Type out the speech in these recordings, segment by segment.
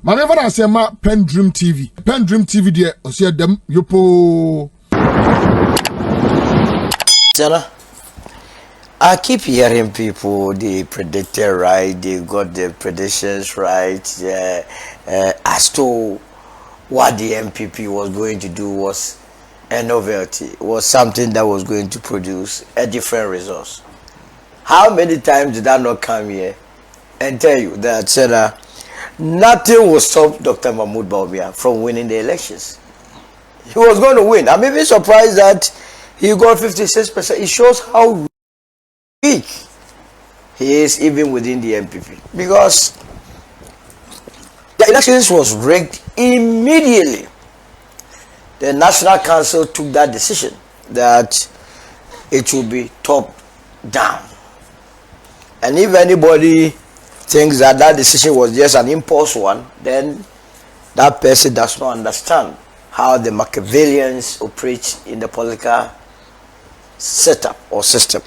Manever I say ma PENDREAM TV. PENDREAM TV there, I see them yopo. Sarah, I keep hearing people they predicted right, they got the predictions right. As to what the MPP was going to do was a novelty, was something that was going to produce a different result. How many times did I not come here and tell you that, Sarah, nothing will stop Dr. Mahmoud Bawumia from winning the elections? He was going to win. I'm even surprised that he got 56%. It shows how weak he is even within the MPP. Because the elections was rigged immediately. The National Council took that decision that it will be top down. And if anybody thinks that that decision was just an impulse one, then that person does not understand how the Machiavellians operate in the political setup or system.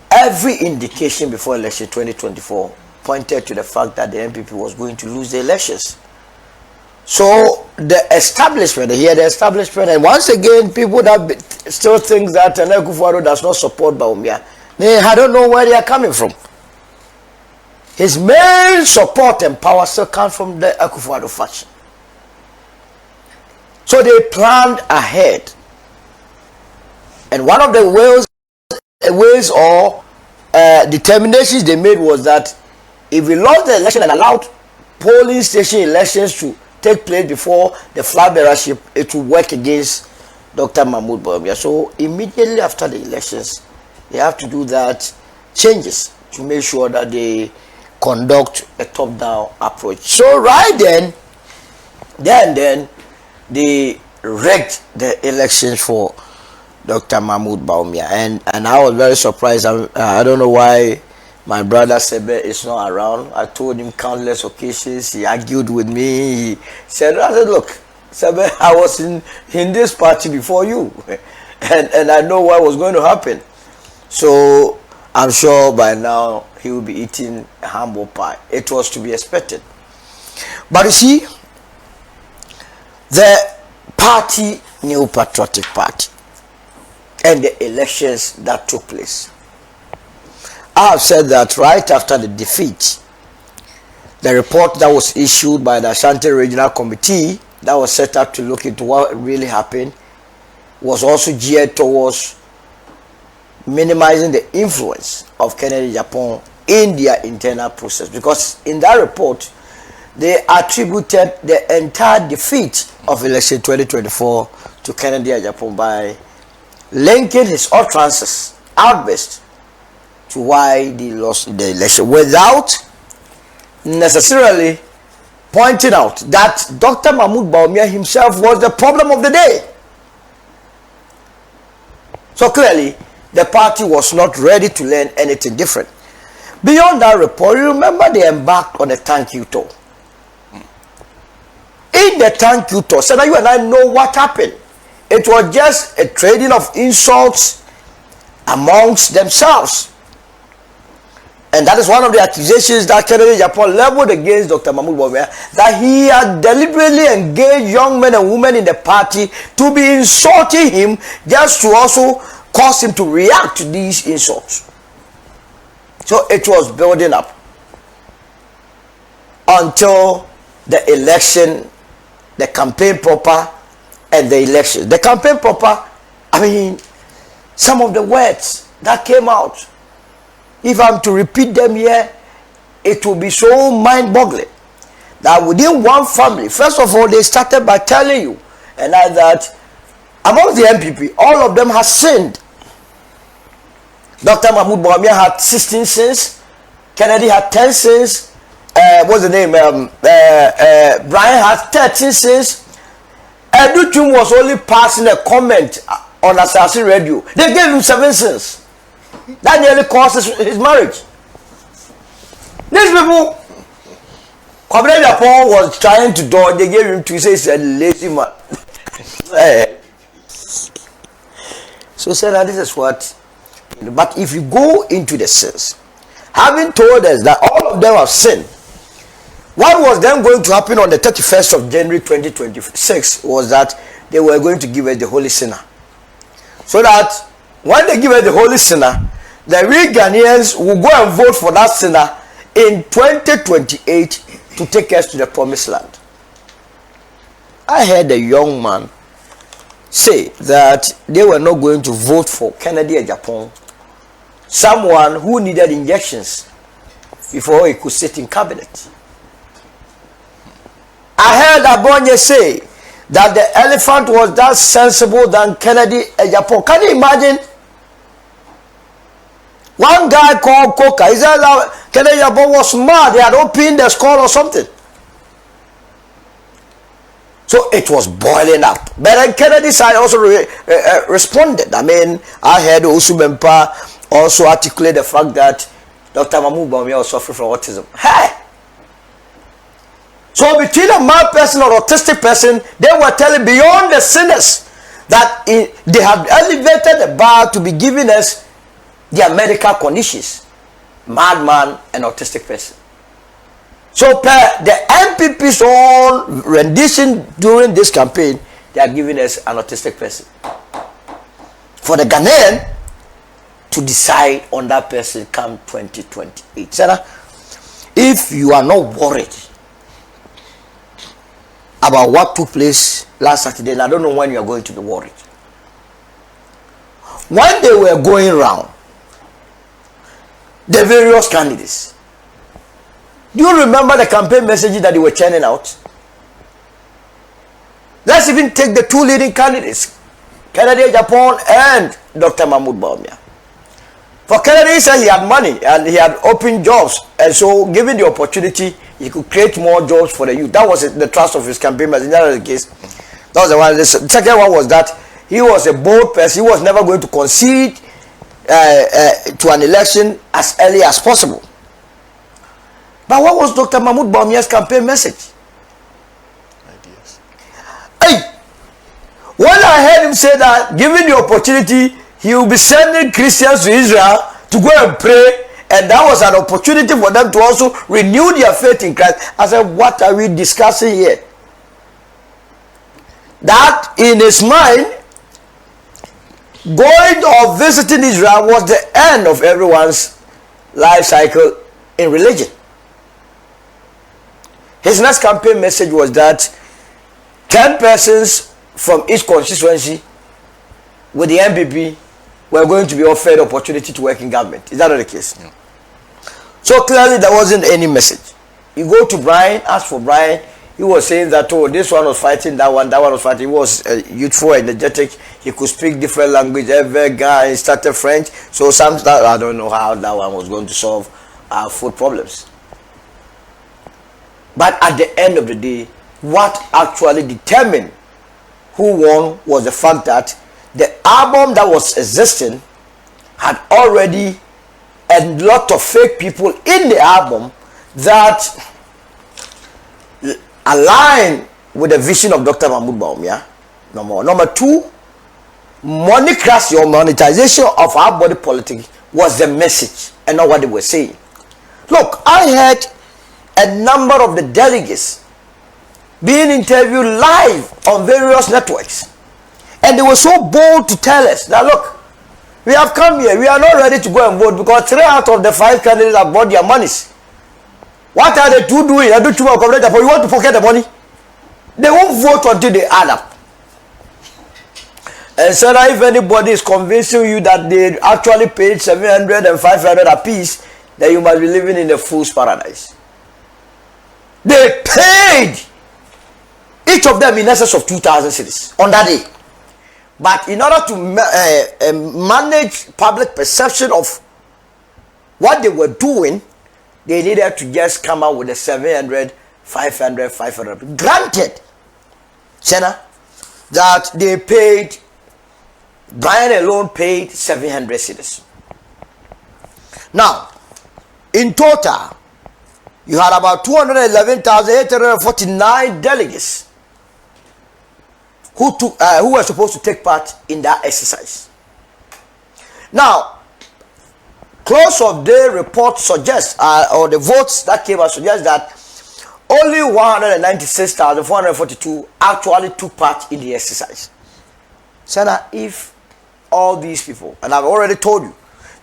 Every indication before election 2024 pointed to the fact that the MPP was going to lose the elections. So the establishment, and once again, people that still think that Nana Akufo-Addo does not support Bawumia, I don't know where they are coming from. His main support and power still comes from the Akufo-Addo faction. So they planned ahead. And one of the ways or determinations they made was that if we lost the election and allowed polling station elections to take place before the flag bearership, it will work against Dr. Mahmoud Bawumia. So immediately after the elections, they have to do that changes to make sure that they conduct a top-down approach. So right then they rigged the elections for Dr. Mahmoud Bawumia, and I was very surprised. I don't know why my brother Sebe is not around. I told him countless occasions. He argued with me. He said, I said, look, Sebe, I was in this party before you, and I know what was going to happen. So I'm sure by now he will be eating a humble pie. It was to be expected. But you see, the party, New Patriotic Party, and the elections that took place. I have said that right after the defeat, the report that was issued by the Ashanti Regional Committee that was set up to look into what really happened was also geared towards minimizing the influence of Kennedy Japan in their internal process. Because in that report, they attributed the entire defeat of election 2024 to Kennedy Japan by linking his utterances, outbursts, to why they lost the election, without necessarily pointing out that Dr. Mahmoud Bawumia himself was the problem of the day. So clearly, the party was not ready to learn anything different. Beyond that report, you remember they embarked on a thank you tour. In the thank you tour, so now you and I know what happened. It was just a trading of insults amongst themselves. And that is one of the accusations that Kennedy Japan leveled against Dr. Mahmoud Bawumia, that he had deliberately engaged young men and women in the party to be insulting him, just to also cause him to react to these insults. So it was building up until the election, the campaign proper, and the election. The campaign proper, I mean, some of the words that came out, if I'm to repeat them here, it will be so mind-boggling that within one family, first of all, they started by telling you and I that among the MPP, all of them have sinned. Dr. Mahmoud Bawumia had 16 sins, Kennedy had 10 sins, what's the name? Brian had 13 sins. Edutum was only passing a comment on Assassin Radio. They gave him 7 sins. That nearly cost his marriage. These people, Kennedy Japan was trying to dodge. They gave him 2. He's a lazy man. So Sarah, this is what. But if you go into the sins, having told us that all of them have sinned, What was then going to happen on the 31st of January 2026 was that they were going to give us the Holy Sinner. So that when they give us the Holy Sinner, the real Ghanaians will go and vote for that sinner in 2028 to take us to the promised land. I heard a young man say that they were not going to vote for Kennedy Japan, someone who needed injections before he could sit in cabinet. I heard Bawumia say that the elephant was that sensible than Kennedy Japan. Can you imagine? One guy called Coca, he said that Kennedy Japan was mad. He had opened the skull or something. So it was boiling up. But then Kennedy side also responded. I mean, I heard Osubempa also articulate the fact that Dr. Bawumia was suffering from autism. Hey! So between a mad person or autistic person, they were telling beyond the sinners that they have elevated the bar to be giving us their medical conditions. Madman and autistic person. So per the MPP's own rendition during this campaign, they are giving us an autistic person. For the Ghanaian to decide on that person come 2028. Sarah, if you are not worried about what took place last Saturday, and I don't know when you are going to be worried. When they were going around, the various candidates, do you remember the campaign messages that they were churning out? Let's even take the two leading candidates, Kennedy Japan and Dr. Bawumia. For Kennedy, he said he had money and he had open jobs, and so given the opportunity, he could create more jobs for the youth. That was the thrust of his campaign message. That was the case. That was the one. The second one was that he was a bold person. He was never going to concede to an election as early as possible. But what was Dr. Bawumia's campaign message? Ideas. Hey, when I heard him say that, given the opportunity, he will be sending Christians to Israel to go and pray, and that was an opportunity for them to also renew their faith in Christ. I said, what are we discussing here? That in his mind, going or visiting Israel was the end of everyone's life cycle in religion. His next campaign message was that 10 persons from each constituency with the MPP were going to be offered opportunity to work in government. Is that not the case? Yeah. So clearly there wasn't any message. You go to Brian, ask for Brian. He was saying that, oh, this one was fighting that one was fighting. He was youthful, energetic. He could speak different language. Every guy started French. So I don't know how that one was going to solve our food problems. But at the end of the day, what actually determined who won was the fact that the album that was existing had already a lot of fake people in the album that align with the vision of Dr. Bawumia. Number two, monocracy or monetization of our body politic was the message and not what they were saying. Look, I heard a number of the delegates being interviewed live on various networks, and they were so bold to tell us that, look, we have come here, we are not ready to go and vote because 3 out of the 5 candidates have bought their monies. What are the 2 doing? You want to pocket the money? They won't vote until they add up. And so that if anybody is convincing you that they actually paid 700 and 500 apiece, then you must be living in a fool's paradise. They paid each of them in excess of 2,000 cedis on that day. But in order to manage public perception of what they were doing, they needed to just come out with the 700, 500, 500. Granted, Senna, that they paid, Brian alone paid 700 cedis. Now, in total, you had about 211,849 delegates who were supposed to take part in that exercise. Now, close of day report suggests, or the votes that came out suggest that only 196,442 actually took part in the exercise. So now, if all these people, and I've already told you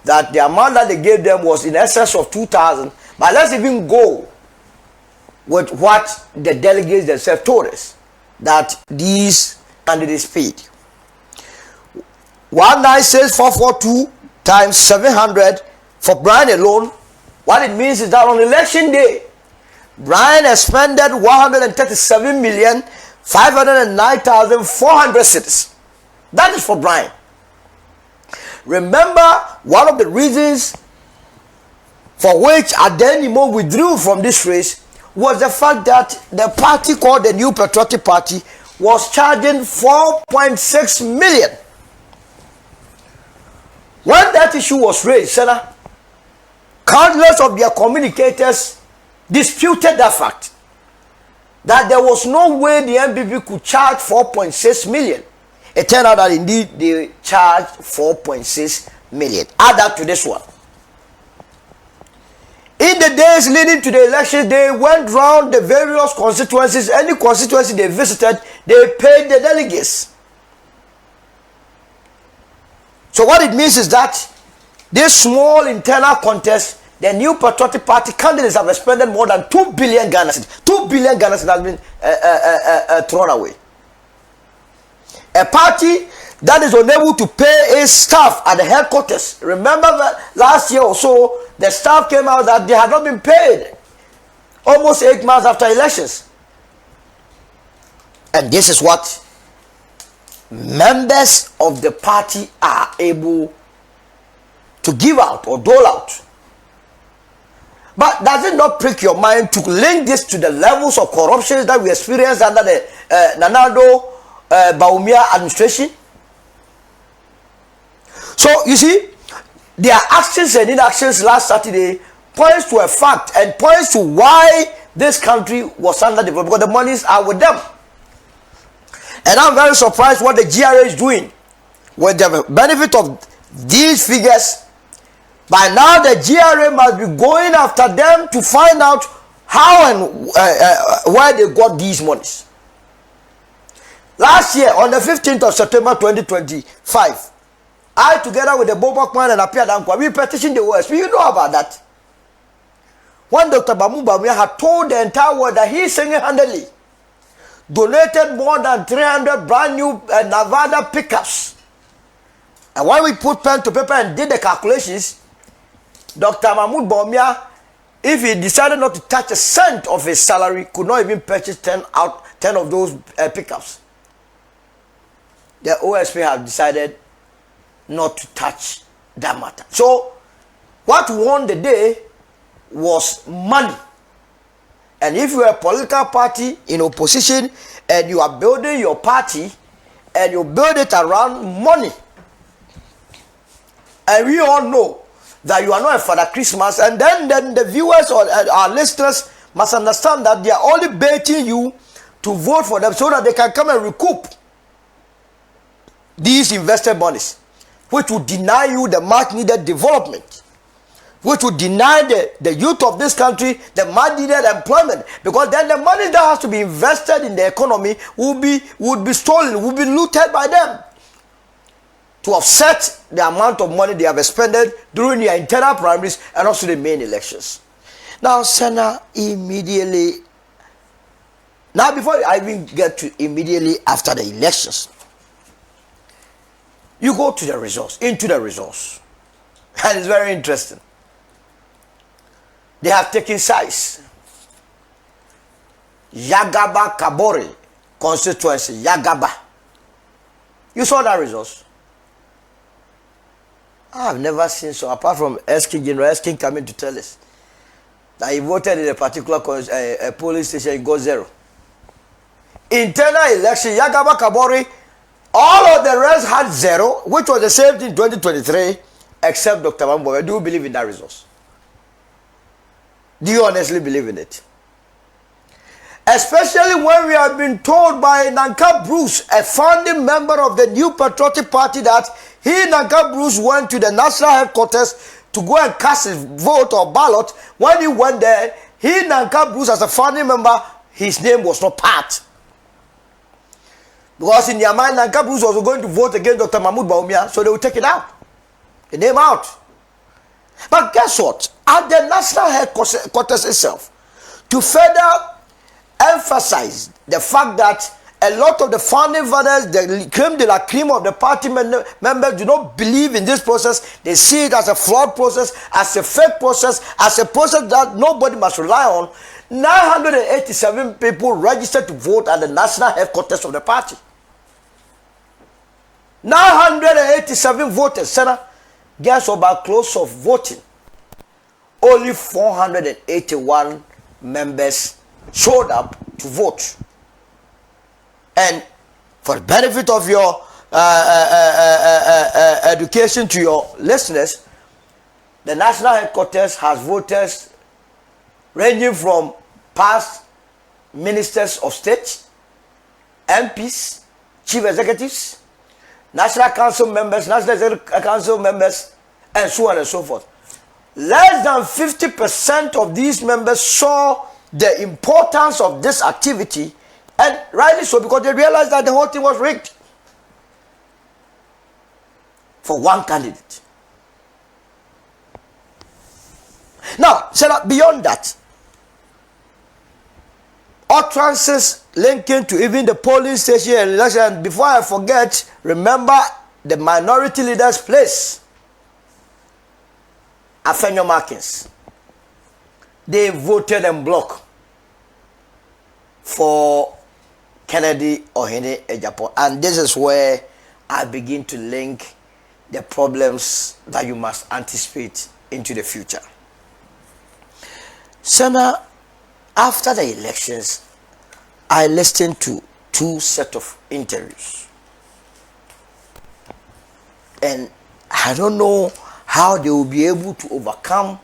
that the amount that they gave them was in excess of 2,000, but let's even go with what the delegates themselves told us that these candidates paid. 196,442 times 700 for Brian alone. What it means is that on election day, Brian expended 137,509,400 cedis. That is for Brian. Remember, one of the reasons for which Adenimo withdrew from this race was the fact that the party called the New Patriotic Party was charging 4.6 million. When that issue was raised, Senator, countless of their communicators disputed that fact, that there was no way the NPP could charge 4.6 million. It turned out that indeed they charged 4.6 million. Add that to this one. In the days leading to the election, they went round the various constituencies. Any constituency they visited, they paid the delegates. So what it means is that this small internal contest, the New Patriotic Party candidates have expended more than 2 billion Ghana cedis. 2 billion Ghana cedis has been thrown away. A party that is unable to pay its staff at the headquarters. Remember that last year or so, the staff came out that they had not been paid almost 8 months after elections. And this is what members of the party are able to give out or dole out. But does it not prick your mind to link this to the levels of corruption that we experienced under the Bawumia administration? So you see, their actions and inactions last Saturday points to a fact and points to why this country was underdeveloped, because the monies are with them. And I'm very surprised what the GRA is doing with the benefit of these figures. By now, the GRA must be going after them to find out how and where they got these monies. Last year, on the 15th of September 2025, I, together with the Bobokman and Apia Dankwa, we petitioned the OSP. You know about that. When Dr. Bawumia had told the entire world that he single-handedly donated more than 300 brand new Nevada pickups. And when we put pen to paper and did the calculations, Dr. Bawumia, if he decided not to touch a cent of his salary, could not even purchase 10 of those pickups. The OSP have decided not to touch that matter. So, what won the day was money. And if you are a political party in opposition and you are building your party and you build it around money, and we all know that you are not a Father Christmas, and then the viewers or our listeners must understand that they are only baiting you to vote for them so that they can come and recoup these invested monies, which will deny you the much needed development, which will deny the youth of this country the much needed employment, because then the money that has to be invested in the economy would be stolen, would be looted by them to offset the amount of money they have expended during their internal primaries and also the main elections. Now, Senna, immediately, now before I even get to immediately after the elections, you go to the results, into the results, and it's very interesting. They have taken sides. Yagaba Kabore constituency, Yagaba. You saw that results. I've never seen so, apart from Eskin, General Eskin coming to tell us that he voted in a particular polling station, he got 0. Internal election, Yagaba Kabore, all of the rest had 0, which was the same thing in 2023, except Dr. Bawumia. Do you believe in that results? Do you honestly believe in it? Especially when we have been told by Nanka Bruce, a founding member of the New Patriotic Party, that he, Nanka Bruce, went to the national headquarters to go and cast his vote or ballot. When he went there, he Nanka Bruce as a founding member, his name was not part. Because in their mind, Nanka Bruce was going to vote against Dr. Mahmoud Bawumia, so they will take it out. The name out. But guess what? At the national headquarters itself, to further emphasize the fact that a lot of the founding fathers, the creme de la creme of the party members do not believe in this process. They see it as a flawed process, as a fake process, as a process that nobody must rely on. 987 people registered to vote at the national headquarters of the party. 987 voters. Senna, guess about close of voting. Only 481 members showed up to vote. And for the benefit of your education to your listeners, the national headquarters has voters ranging from past ministers of state, MPs, chief executives, national council members, national executive council members, and so on and so forth. Less than 50% of these members saw the importance of this activity, and rightly so, because they realized that the whole thing was rigged for one candidate. Now, beyond that, utterances linking to even the polling station and election. Before I forget, remember the minority leader's place. Afenyo Markins. They voted en bloc for Kennedy Ohene Ejapo. And this is where I begin to link the problems that you must anticipate into the future. Senna, after the elections, I listened to 2 sets of interviews. And I don't know how they will be able to overcome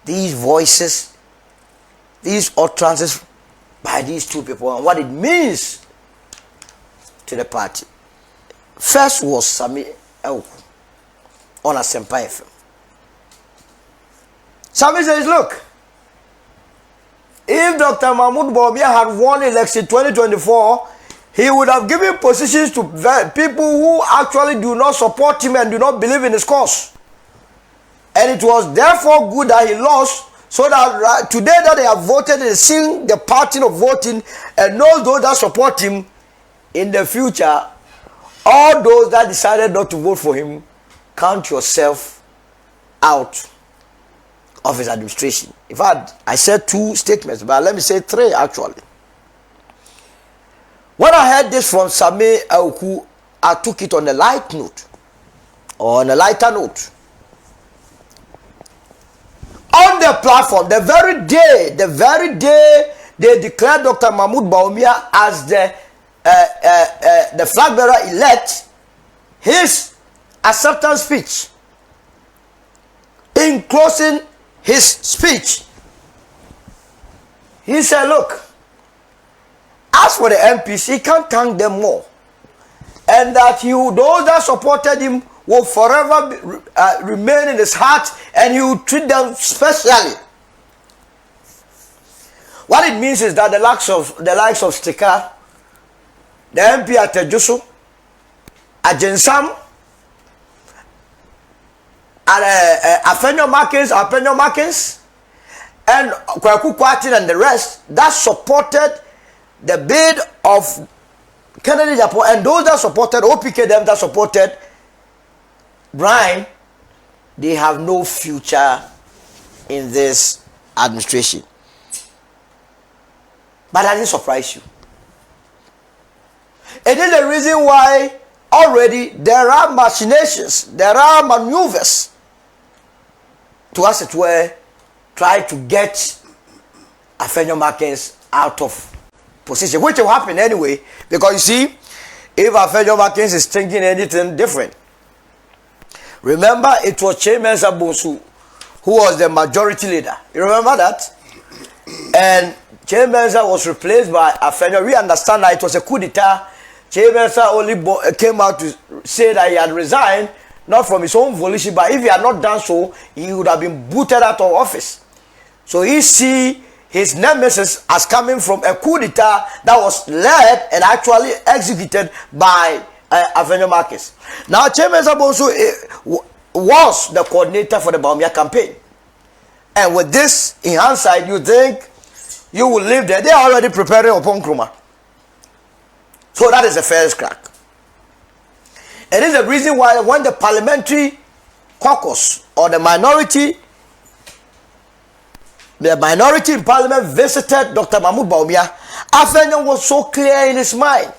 these voices, these utterances by these 2 people, and what it means to the party. First was Sami Elku on Asempa FM. Sami says, look, if Dr. Mahmoud Bawumia had won election 2024, he would have given positions to people who actually do not support him and do not believe in his cause. And it was therefore good that he lost, so that today that they have voted and seen the pattern of voting and know those that support him, in the future, all those that decided not to vote for him, count yourself out of his administration. In fact, I said 2 statements, but let me say 3 actually. When I heard this from Sami Elku, I took it on a light note, or on a lighter note. On the platform, the very day they declared Dr. Mahmoud Bawumia as the flag bearer elect, his acceptance speech, in closing his speech, he said, look, as for the MPs, he can't thank them more, and that those that supported him will forever remain in his heart, and he will treat them specially. What it means is that the likes of Sticker, the MP at Tejusu, Ajensam, and Afenyo Markins, and Kwaku Kwatin and the rest that supported the bid of Kennedy Japo, and those that supported OPK, them that supported Brian, they have no future in this administration. But that didn't surprise you. It is the reason why already there are machinations, there are maneuvers to, as it were, try to get Afenyo Markins out of position, which will happen anyway, because you see, if Afenyo Markins is thinking anything different. Remember, it was Chairman Sabonsu who was the majority leader. You remember that? And Chairman was replaced by Afenyo. We understand that it was a coup d'etat. Chairman only came out to say that he had resigned, not from his own volition, but if he had not done so, he would have been booted out of office. So he see his nemesis as coming from a coup d'etat that was led and actually executed by Avenue Marcus. Now, Chairman Saboso was the coordinator for the Bawumia campaign. And with this in hindsight, you think you will live there. They are already preparing upon Nkrumah. So that is the first crack. It is the reason why when the parliamentary caucus or the minority in parliament visited Dr. Mahmoud Bawumia, Afenyo was so clear in his mind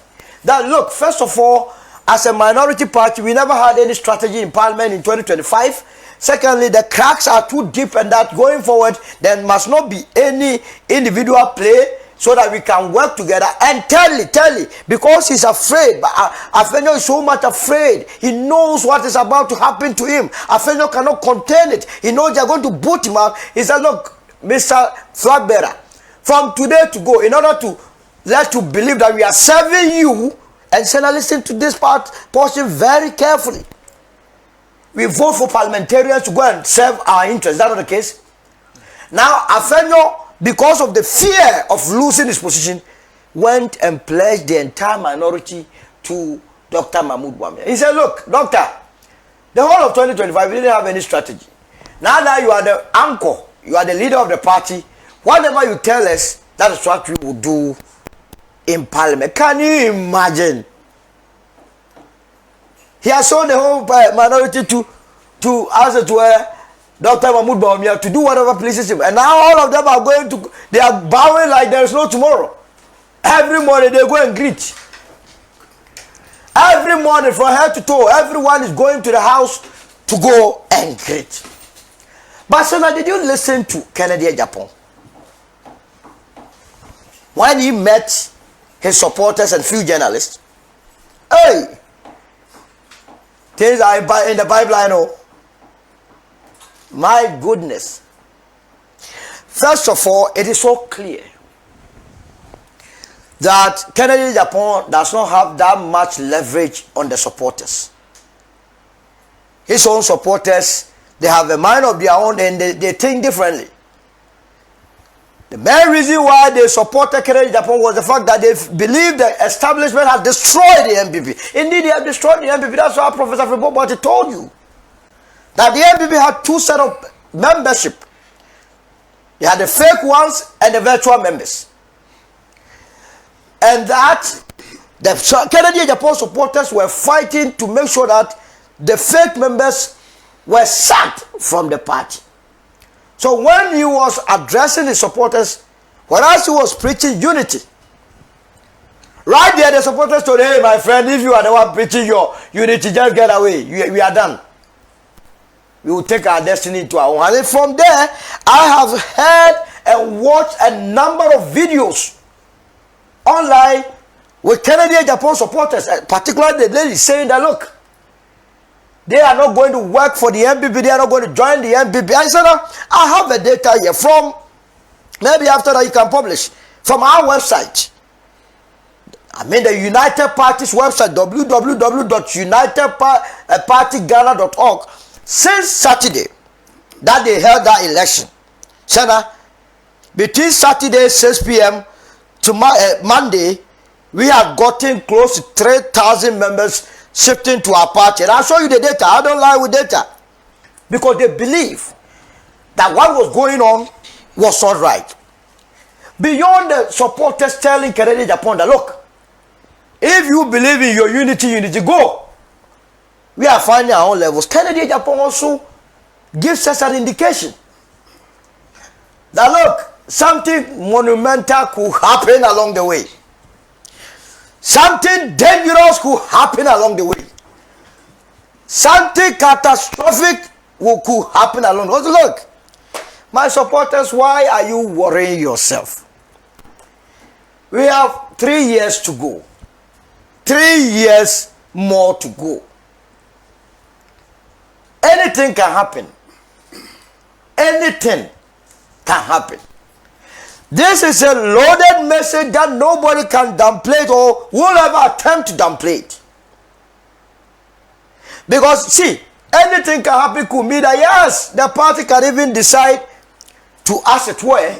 that, look, first of all, as a minority party, we never had any strategy in parliament in 2025. Secondly, the cracks are too deep, and that going forward, there must not be any individual play so that we can work together. And tell it, because he's afraid. But Afenyo is so much afraid. He knows what is about to happen to him. Afenyo cannot contain it. He knows they're going to boot him out. He said, look, Mr. Flag Bearer, from today to go, in order to let you believe that we are serving you, and say, now listen to this portion very carefully. We vote for parliamentarians to go and serve our interests. Is that not the case? Now, Afenyo, because of the fear of losing his position, went and pledged the entire minority to Dr. Mahmoud Bawumia. He said, look, doctor, the whole of 2025, we didn't have any strategy. Now that you are the anchor, you are the leader of the party, whatever you tell us, that is what we will do in parliament. Can you imagine? He has sold the whole minority to Dr. Mahmoud Bawumia to do whatever pleases him. And now all of them are they are bowing like there is no tomorrow. Every morning they go and greet. Every morning from head to toe, everyone is going to the house to go and greet. But so now, did you listen to Kennedy Japan? When he met his supporters and few journalists, hey, things are in the pipeline. Oh, my goodness. First of all, it is so clear that Kennedy Japan does not have that much leverage on the supporters. His own supporters, they have a mind of their own, and they think differently. The main reason why they supported Kennedy Japan was the fact that they believed the establishment had destroyed the MPP. Indeed, they have destroyed the MPP. That's why Professor Fibobati told you that the MPP had two sets of membership. They had the fake ones and the virtual members. And that the Kennedy Japan supporters were fighting to make sure that the fake members were sacked from the party. So when he was addressing his supporters, whereas he was preaching unity, right there the supporters told him, hey my friend, if you are the one preaching your unity, just get away. We are done. We will take our destiny into our own. And from there, I have heard and watched a number of videos online with Kennedy Japan supporters, particularly the lady saying that, look, they are not going to work for the MPP. They are not going to join the MPP. I said, I have the data here from, maybe after that you can publish, from our website. I mean the United Party's website, www.unitedpartyghana.org. Since Saturday that they held that election, between Saturday 6 p.m. to Monday, we have gotten close to 3,000 members shifting to our party. And I'll show you the data. I don't lie with data. Because they believe that what was going on was not right. Beyond the supporters telling Kennedy Japan that, look, if you believe in your unity, go. We are finding our own levels. Kennedy Japan also gives us an indication that, look, something monumental could happen along the way. Something dangerous could happen along the way. Something catastrophic could happen along the way. Look, my supporters, why are you worrying yourself? We have 3 years to go. 3 years more to go. Anything can happen. Anything can happen. This is a loaded message that nobody can downplay it or will ever attempt to downplay it. Because, see, anything can happen could mean that, yes, the party can even decide to, as it were,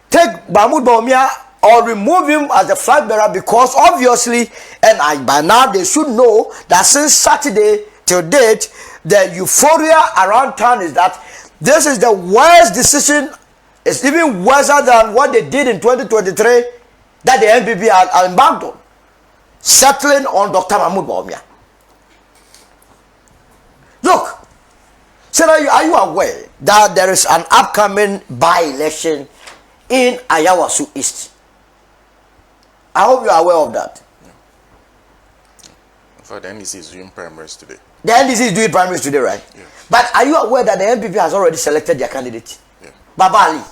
take Mahmoud Bawumia or remove him as the flag bearer, because obviously, and by now they should know that since Saturday till date, the euphoria around town is that this is the worst decision. It's even worse than what they did in 2023 that the NPP are embarked on, settling on Dr. Mahmoud Bawumia. Look, so are you aware that there is an upcoming by-election in Ayawasu East? I hope you are aware of that. In fact, the NDC is doing primaries today. The NDC is doing primaries today, right? Yeah. But are you aware that the NPP has already selected their candidate? Yeah. Baba Ali.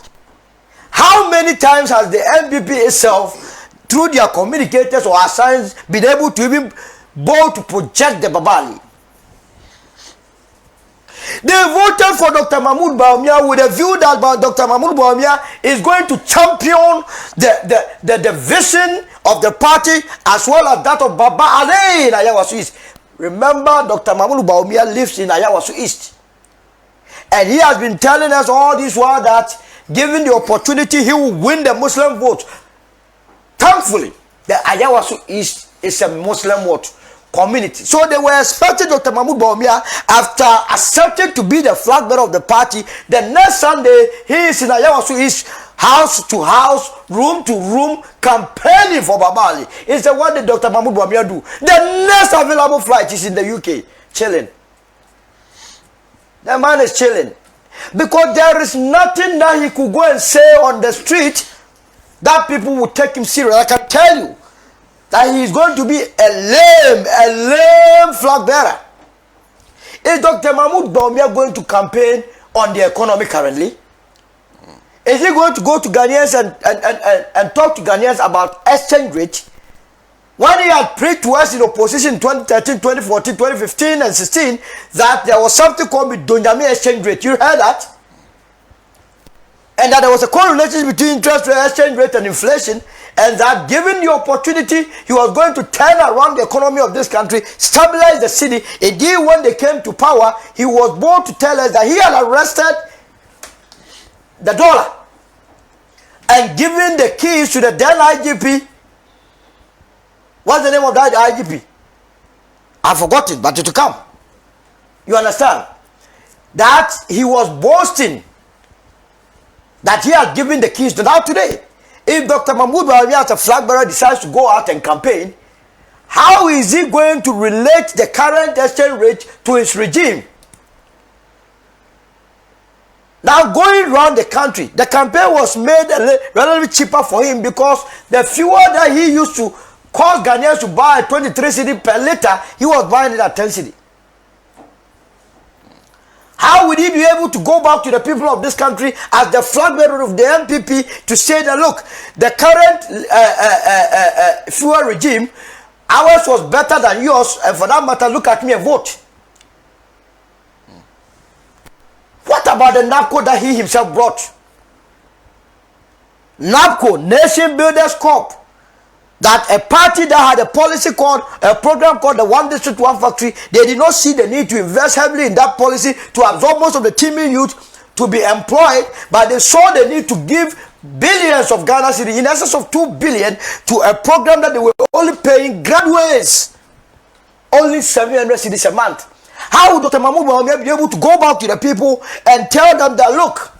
How many times has the NPP itself, through their communicators or assigns, been able to even bold to project the Baba Ali? They voted for Dr. Mahmoud Bawumia with a view that Dr. Mahmoud Bawumia is going to champion the vision of the party as well as that of Baba Ali in Ayawasu East. Remember, Dr. Mahmoud Bawumia lives in Ayawasu East. And he has been telling us all this while that given the opportunity, he will win the Muslim vote. Thankfully, the Ayawasu East is a Muslim vote community. So they were expecting Dr. Mahmoud Bawumia, after accepting to be the flag bearer of the party, the next Sunday he is in Ayawasu East, house to house, room to room, campaigning for Baba Ali. It's the one that Dr. Mahmoud Bawumia do. The next available flight is in the UK, chilling. The man is chilling. Because there is nothing that he could go and say on the street that people would take him serious. I can tell you that he is going to be a lame flag bearer. Is Dr. Mahmoud Bawumia going to campaign on the economy currently? Is he going to go to Ghanaians and talk to Ghanaians about exchange rate? When he had preached to us in opposition in 2013, 2014, 2015 and 16 that there was something called the Donyame exchange rate. You heard that? And that there was a correlation between interest rate, exchange rate and inflation, and that given the opportunity, he was going to turn around the economy of this country, stabilize the city. Indeed, when they came to power, he was bold to tell us that he had arrested the dollar and given the keys to the then IGP. What's the name of that IGP? I forgot it, but it will come. You understand? That he was boasting that he had given the keys to. Now today, if Dr. Mahmoud Bawumia as a flag bearer decides to go out and campaign, how is he going to relate the current exchange rate to his regime? Now going around the country, the campaign was made relatively cheaper for him because the fuel that he used to cause Ghanaians to buy 23 cedi per liter, he was buying it at 10 cedi. How would he be able to go back to the people of this country as the flag bearer of the MPP to say that, look, the current fuel regime, ours was better than yours, and for that matter, look at me and vote. What about the NAPCO that he himself brought? NAPCO, Nation Builders Corp, that a party that had a policy called, a program called the One District, One Factory, they did not see the need to invest heavily in that policy to absorb most of the teeming youth to be employed, but they saw the need to give billions of Ghana cedis, in excess of 2 billion, to a program that they were only paying graduates only 700 cedis a month. How would Dr. Mahmoud Bawumia be able to go back to the people and tell them that, look,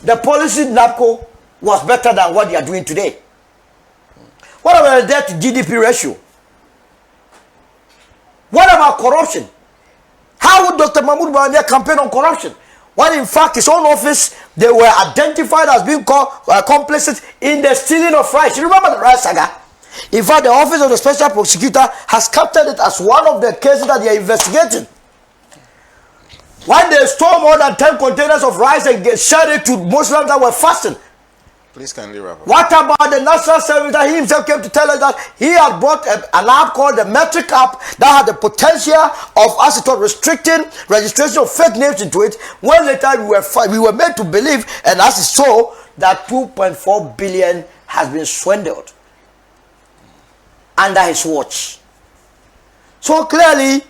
the policy NAPCO was better than what they are doing today? What about the debt to GDP ratio? What about corruption? How would Dr. Mahmoud Bawumia campaign on corruption when in fact his own office, they were identified as being complicit in the stealing of rice? You remember the rice saga? In fact, the office of the special prosecutor has captured it as one of the cases that they are investigating. When they stole more than 10 containers of rice and shared it to Muslims that were fasting. Please kindly wrap up. What about the national service that he himself came to tell us that he had brought an app called the Metric app that had the potential of, as it was, restricting registration of fake names into it, when later we were made to believe, and as is so, that 2.4 billion has been swindled under his watch. So clearly,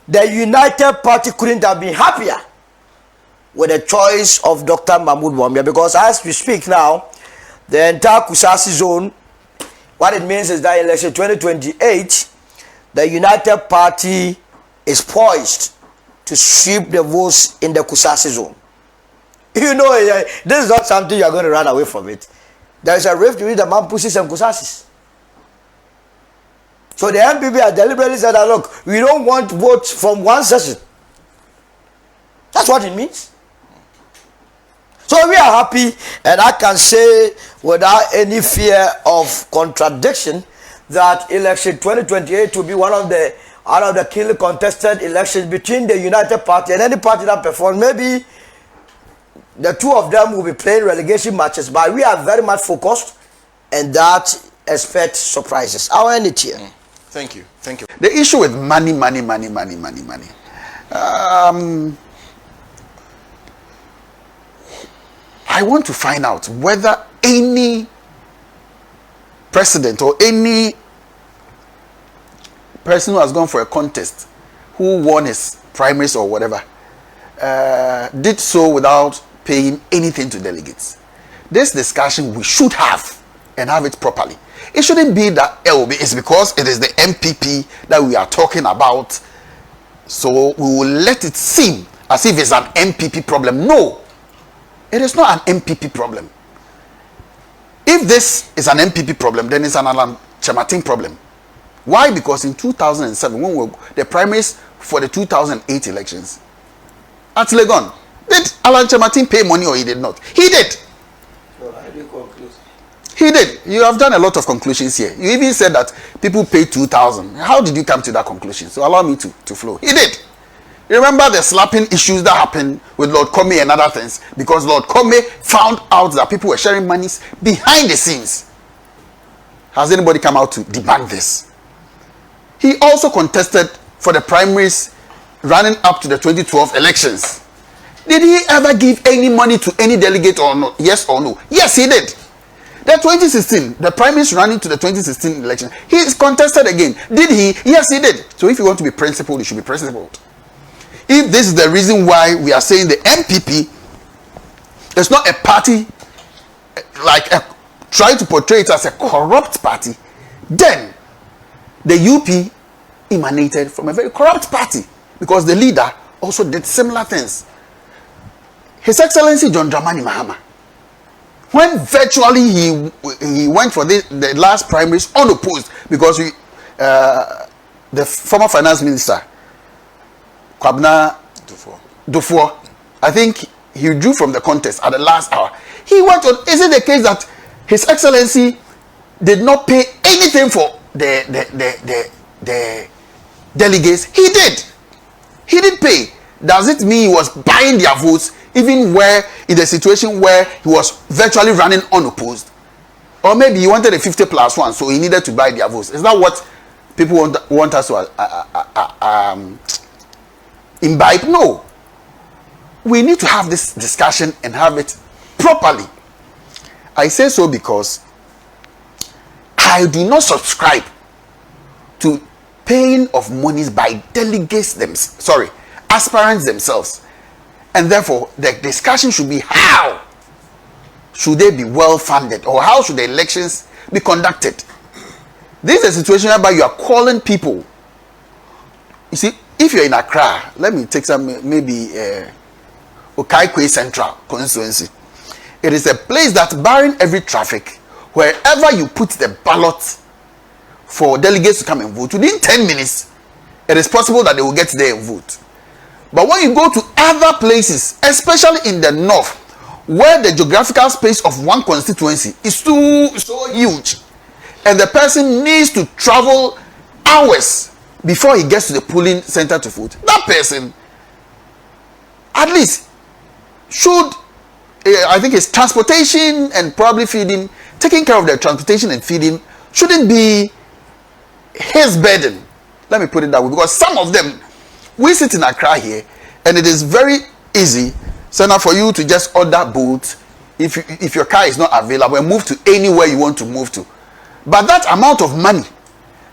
the United Party couldn't have been happier with the choice of Dr. Mahmoud Bawumia, because as we speak now, the entire Kusasi zone, what it means is that election 2028, the United Party is poised to sweep the votes in the Kusasi zone. You know, this is not something you are going to run away from it. There is a rift between the Mampusis and Kusasis. So the MPP has deliberately said that, look, we don't want votes from one session. That's what it means. So we are happy, and I can say without any fear of contradiction that election 2028 will be one of the keenly contested elections between the United Party and any party that performs. Maybe the two of them will be playing relegation matches, but we are very much focused, and that expect surprises. Our end it here. Thank you. Thank you. The issue with money. I want to find out whether any president or any person who has gone for a contest, who won his primaries or whatever, did so without paying anything to delegates. This discussion we should have, and have it properly. It shouldn't be that it's because it is the MPP that we are talking about, so we will let it seem as if it's an MPP problem. No, it is not an MPP problem. If this is an MPP problem, then it's an Alan Chematin problem. Why? Because in 2007, when the primaries for the 2008 elections at Legon, did Alan Chematin pay money or he did not? He did. He did. You have done a lot of conclusions here. You even said that people paid 2,000. How did you come to that conclusion? So allow me to flow. He did. You remember the slapping issues that happened with Lord Comey and other things, because Lord Comey found out that people were sharing monies behind the scenes. Has anybody come out to debunk this? He also contested for the primaries running up to the 2012 elections. Did he ever give any money to any delegate or no? Yes or no? Yes, he did. The 2016, the primaries running to the 2016 election, he is contested again. Did he? Yes, he did. So if you want to be principled, you should be principled. If this is the reason why we are saying the MPP is not a party, try to portray it as a corrupt party, then the UP emanated from a very corrupt party, because the leader also did similar things. His Excellency John Dramani Mahama, when virtually he went for the last primaries unopposed, because the former finance minister Kwabena Dufour, I think he withdrew from the contest at the last hour. He went on. Is it the case that His Excellency did not pay anything for the delegates? He did. He did pay. Does it mean he was buying their votes, even where in the situation where he was virtually running unopposed? Or maybe he wanted a 50+1, so he needed to buy their votes. Is that what people want us to imbibe? No. We need to have this discussion and have it properly. I say so because I do not subscribe to paying of monies by delegates aspirants themselves. And therefore, the discussion should be how should they be well funded, or how should the elections be conducted. This is a situation whereby you are calling people. You see, if you're in Accra, let me take some, maybe Okaikwe Central constituency. It is a place that, barring every traffic, wherever you put the ballot for delegates to come and vote, within 10 minutes, it is possible that they will get there and vote. But when you go to other places, especially in the north, where the geographical space of one constituency is so huge, and the person needs to travel hours before he gets to the polling center to vote, that person at least should, I think his transportation and probably feeding, taking care of their transportation and feeding shouldn't be his burden. Let me put it that way, because some of them, we sit in Accra here, and it is very easy, Senator, for you to just order boat if your car is not available and move to anywhere you want to move to. But that amount of money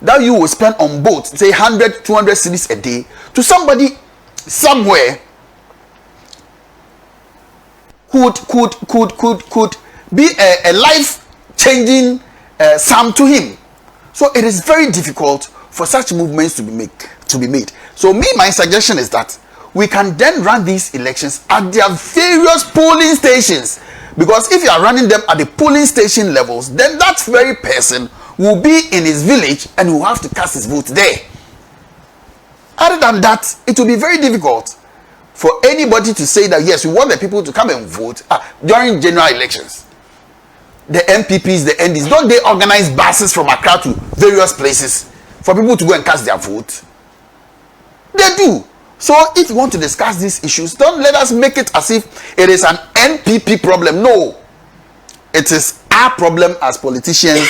that you will spend on boat, say 100, 200 cedis a day, to somebody somewhere, could be a life-changing psalm to him. So it is very difficult for such movements to be made. So my suggestion is that we can then run these elections at their various polling stations, because if you are running them at the polling station levels, then that very person will be in his village and will have to cast his vote there. Other than that, it will be very difficult for anybody to say that yes, we want the people to come and vote during general elections. The MPPs, the NDs, don't they organize buses from Accra to various places for people to go and cast their vote? They do. So if you want to discuss these issues, don't let us make it as if it is an NPP problem. No, it is our problem as politicians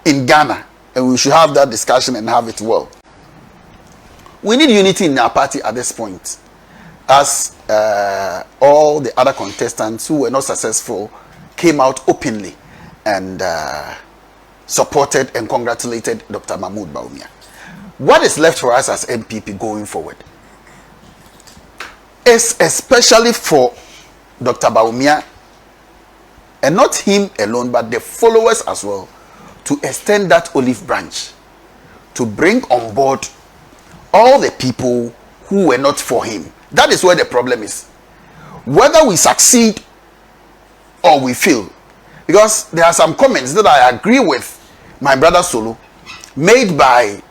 in Ghana, and we should have that discussion and have it well. We need unity in our party at this point, as all the other contestants who were not successful came out openly and supported and congratulated Dr. Mahmoud Bawumia. What is left for us as MPP going forward is, especially for Dr. Bawumia, and not him alone, but the followers as well, to extend that olive branch, to bring on board all the people who were not for him. That is where the problem is. Whether we succeed or we fail, because there are some comments that I agree with my brother Solo, made by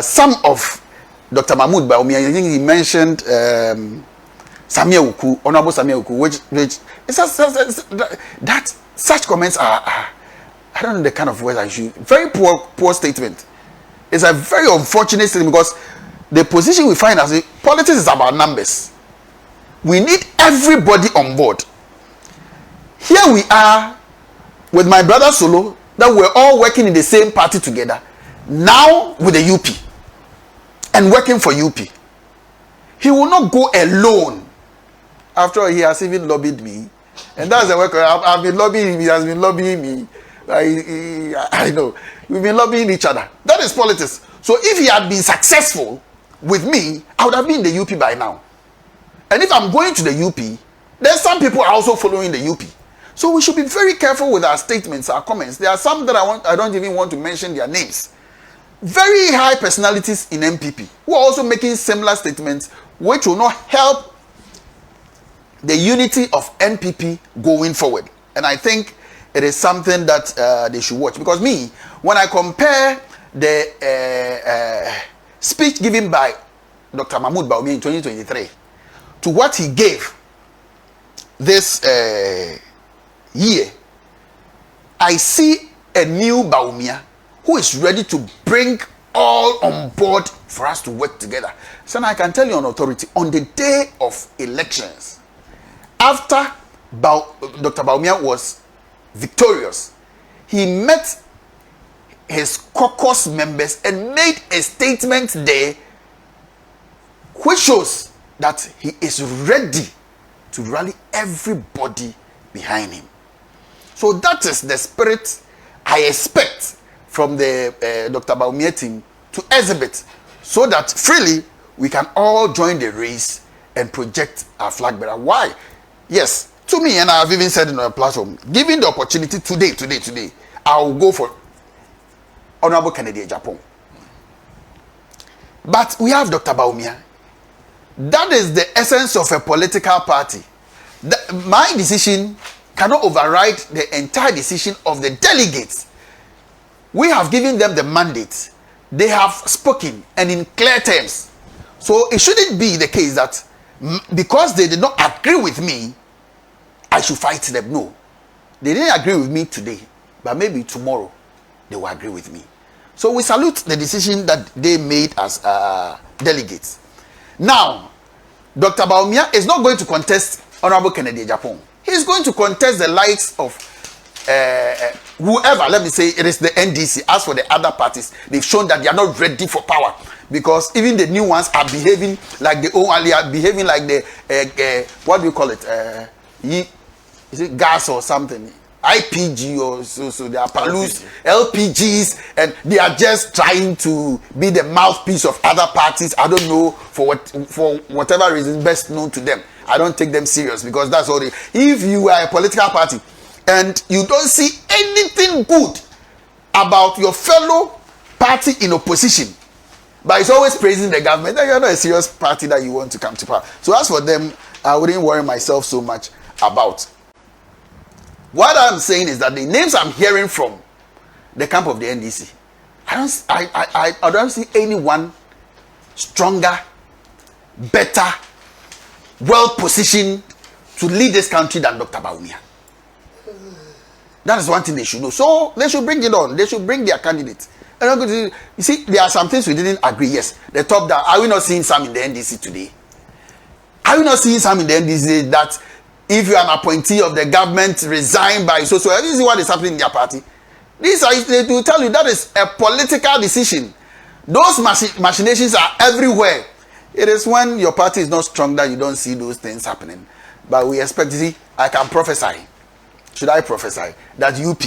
some of Dr. Mahmoud Bawumia. I think he mentioned Samia Uku, Honorable Samia Uku, which that such comments are I don't know the kind of words I use. Very poor statement. It's a very unfortunate statement, because the position we find as politics is about numbers. We need everybody on board. Here we are with my brother Solo, that we're all working in the same party together, now with the UP and working for UP. He will not go alone. After all, he has even lobbied me, and that's the work. I've been lobbying him, he has been lobbying me. I know we've been lobbying each other. That is politics. So if he had been successful with me, I would have been in the UP by now. And if I'm going to the UP, then some people are also following the UP. So we should be very careful with our statements, our comments. There are some that I don't even want to mention their names. Very high personalities in MPP who are also making similar statements, which will not help the unity of NPP going forward. And I think it is something that they should watch. Because when I compare the speech given by Dr. Mahmoud Bawumia in 2023 to what he gave this year, I see a new Bawumia who is ready to bring all on board for us to work together. So now I can tell you on authority, on the day of elections, after Dr. Bawumia was victorious, he met his caucus members and made a statement there which shows that he is ready to rally everybody behind him. So that is the spirit I expect from the Dr. Bawumia team to exhibit, so that freely we can all join the race and project our flag bearer. Why? Yes, to me, and I have even said it on a platform, given the opportunity today, I will go for Honorable Kennedy Japan. But we have Dr. Bawumia. That is the essence of a political party. My decision cannot override the entire decision of the delegates. We have given them the mandate. They have spoken, and in clear terms. So it shouldn't be the case that because they did not agree with me, I should fight them. No. They didn't agree with me today, but maybe tomorrow they will agree with me. So we salute the decision that they made as delegates. Now, Dr. Bawumia is not going to contest Honorable Kennedy Japan. He's going to contest the likes of whoever. Let me say it is the NDC. As for the other parties, they've shown that they are not ready for power, because even the new ones are behaving like the old, they are behaving like the what do you call it? Is it gas or something? IPG or so they are Palus, LPGs, and they are just trying to be the mouthpiece of other parties. I don't know for whatever reason best known to them. I don't take them serious because that's all they. If you are a political party and you don't see anything good about your fellow party in opposition, but it's always praising the government, then you're not a serious party that you want to come to power. So as for them, I wouldn't worry myself so much about. What I'm saying is that the names I'm hearing from the camp of the NDC, I don't see anyone stronger, better, well positioned to lead this country than Dr. Bawumia. That is one thing they should know. So they should bring it on. They should bring their candidates. You see, there are some things we didn't agree. Yes, the top down. Are we not seeing some in the NDC today? Are we not seeing some in the NDC that if you are an appointee of the government, resign by so this is what is happening in their party? These are, they will tell you that is a political decision. Those machinations are everywhere. It is when your party is not strong that you don't see those things happening. But we expect to see. I can prophesy. Should I prophesy that UP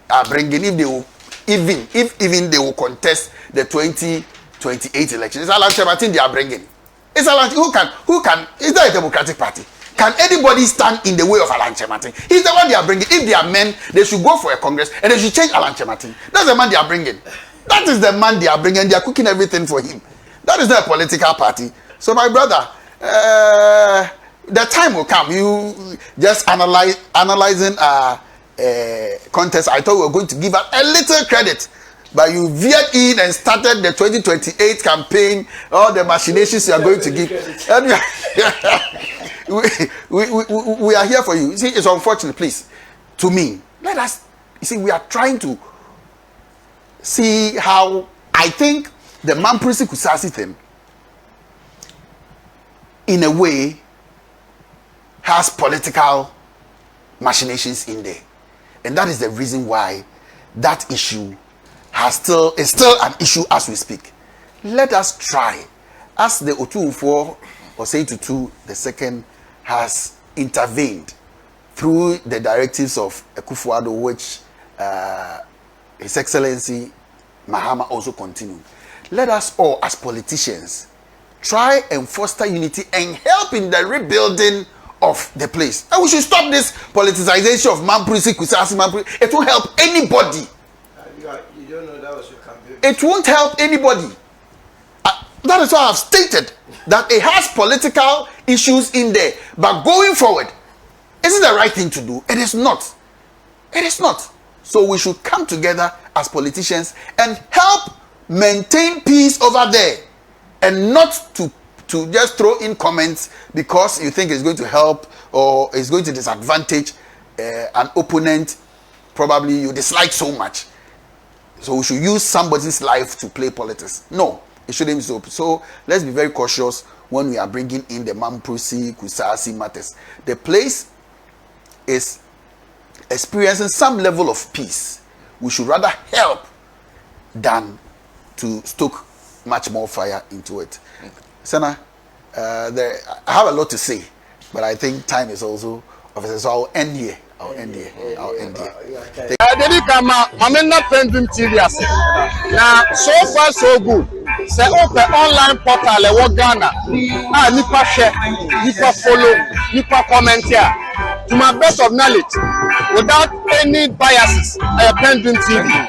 are bringing, if they will, even they will contest the 2028 elections? It's Alan Chematin they are bringing. It's Alan who can? Is that a democratic party? Can anybody stand in the way of Alan Chematin? He's the one they are bringing. If they are men, they should go for a congress and they should change Alan Chematin. That's the man they are bringing. That is the man they are bringing. They are cooking everything for him. That is not a political party. So my brother, the time will come. You just analyzing contest. I thought we were going to give out a little credit, but you veered in and started the 2028 campaign. All the machinations you are going to give. We are here for you. You see, it's unfortunate, please. To me, let us. You see, we are trying to see how I think the Mamprisi Kusasi thing, in a way, has political machinations in there, and that is the reason why that issue is still an issue as we speak. Let us try, as the Otuufo or say Tutu the second has intervened through the directives of Akufo-Addo, which His Excellency Mahama also continued. Let us all, as politicians, try and foster unity and help in the rebuilding of the place. And we should stop this politicization of Mamprisi Kusasi Mamprisi. It won't help anybody. You don't know that was your campaign. It won't help anybody. That is why I've stated that it has political issues in there. But going forward, is it the right thing to do? It is not. It is not. So we should come together as politicians and help maintain peace over there, and not to just throw in comments because you think it's going to help or it's going to disadvantage an opponent probably you dislike so much. So we should use somebody's life to play politics. No, it shouldn't be so. So let's be very cautious when we are bringing in the Mamprisi Kusasi matters. The place is experiencing some level of peace. We should rather help than to stoke much more fire into it. Sana, I have a lot to say, but I think time is also of it. So I'll end here. Dedi kama mamena PENDREAM TV ase. Na so far so good. Say open online portal e wo Ghana. Ah nipa share, nipa follow, nipa comment here. To my best of knowledge, without any biases, PENDREAM TV.